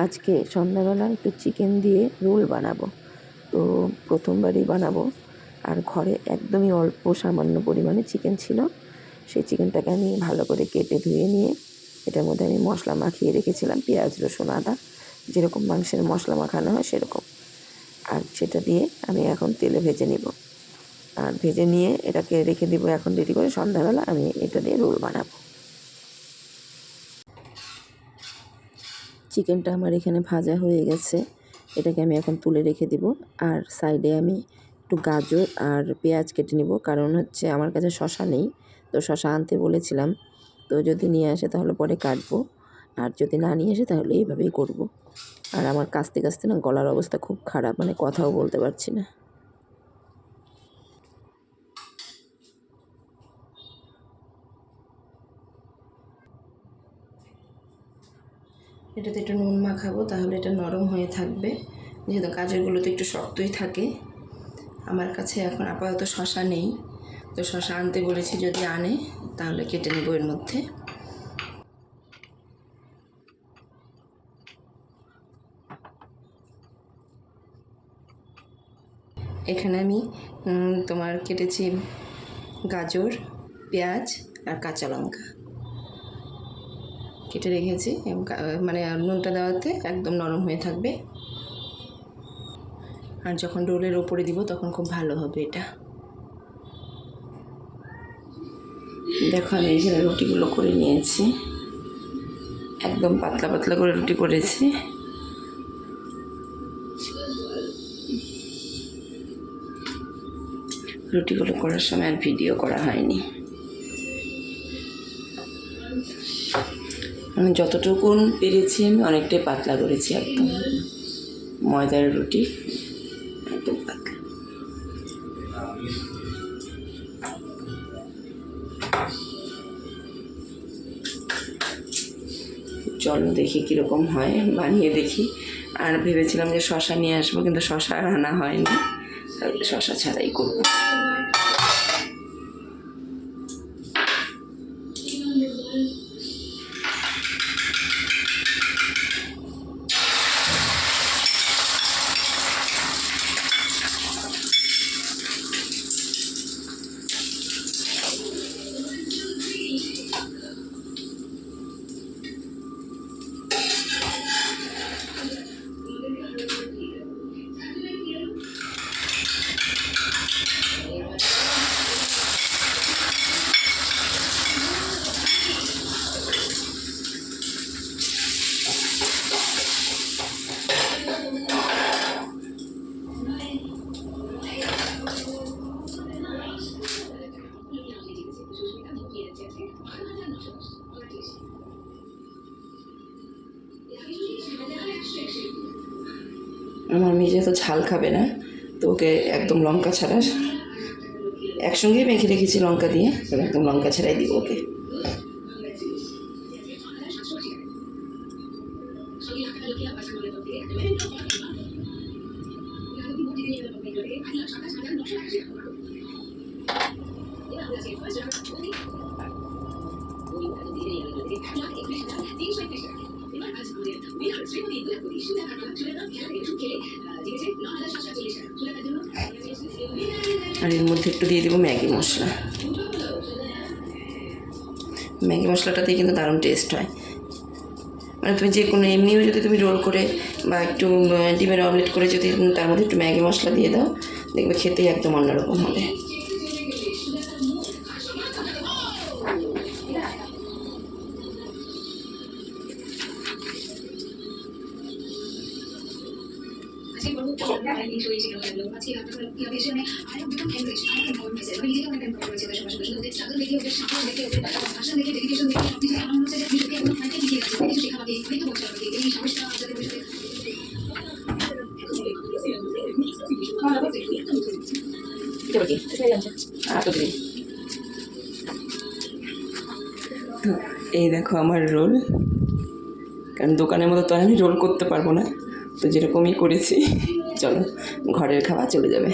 আজকে সন্ধ্যাবেলা একটু চিকেন দিয়ে রোল বানাবো। তো প্রথমবারই বানাবো, আর ঘরে একদমই অল্প সামান্য পরিমাণে চিকেন ছিল। সেই চিকেনটাকে আমি ভালো করে কেটে ধুয়ে নিয়ে এটার মধ্যে আমি মশলা মাখিয়ে রেখেছিলাম, পেঁয়াজ রসুন আদা, যেরকম মাংসের মশলা মাখানো হয় সেরকম। আর সেটা দিয়ে আমি এখন তেলে ভেজে নিব, আর ভেজে নিয়ে এটাকে রেখে দিব এখন রেডি করে। সন্ধ্যাবেলা আমি এটা দিয়ে রোল বানাবো। চিকেনটা আমার এখানে ভাজা হয়ে গেছে, এটাকে আমি এখন তুলে রেখে দিব। আর সাইডে আমি একটু গাজর আর পেঁয়াজ কেটে নিব, কারণ হচ্ছে আমার কাছে শসা নেই, তো শসা আনতে বলেছিলাম। তো যদি নিয়ে আসে তাহলে পরে কাটবো, আর যদি না নিয়ে আসে তাহলে এইভাবেই করব। আর আমার কাস্তে কাস্তে না গলার অবস্থা খুব খারাপ, মানে কথাও বলতে পারছি না। এটাতে একটু নুন মাখাবো, তাহলে এটা নরম হয়ে থাকবে, যেহেতু গাজরগুলো তো একটু শক্তই থাকে। আমার কাছে এখন আপাতত শসা নেই, তো শসা আনতে বলেছি, যদি আনে তাহলে কেটে নেব এর মধ্যে। এখানে আমি তোমার কেটেছি গাজর, পেঁয়াজ আর কাঁচা লঙ্কা কেটে রেখেছি, মানে নুনটা দেওয়াতে একদম নরম হয়ে থাকবে। আর যখন রোলের ওপরে দিব তখন খুব ভালো হবে এটা। দেখো আমি এখানে রুটিগুলো করে নিয়েছি, একদম পাতলা পাতলা করে রুটি করেছি। রুটিগুলো করার সময় আর ভিডিও করা হয়নি, আমি যতটুকু পেরেছি আমি অনেকটাই পাতলা করেছি, একদম ময়দার রুটি, একদম পাতলা। চলো দেখি কীরকম হয়, বানিয়ে দেখি। আর ভেবেছিলাম যে শসা নিয়ে আসবো, কিন্তু শসা আর আনা হয়নি, তাহলে শসা ছাড়াই করবো। আমার মেয়ে যেহেতু ঝাল খাবে না, তো ওকে একদম লঙ্কা ছাড়া, একসঙ্গেই মেখে রেখেছি লঙ্কা দিয়ে, একদম লঙ্কা ছাড়াই দিব ওকে। আর এর মধ্যে একটু দিয়ে দেবো ম্যাগি মশলা। ম্যাগি মশলাটাতে কিন্তু দারুণ টেস্ট হয়, মানে তুমি যে কোনো এমনিও যদি তুমি রোল করে বা একটু ডিমের অমলেট করে যদি তার মধ্যে একটু ম্যাগি মশলা দিয়ে দাও, দেখবে খেতেই একদম অন্যরকম হবে। এই দেখো আমার রোল, কারণ দোকানের মতো তো আমি রোল করতে পারবো না, তো যেরকমই করেছি। চলো ঘরের খাওয়া চলে যাবে।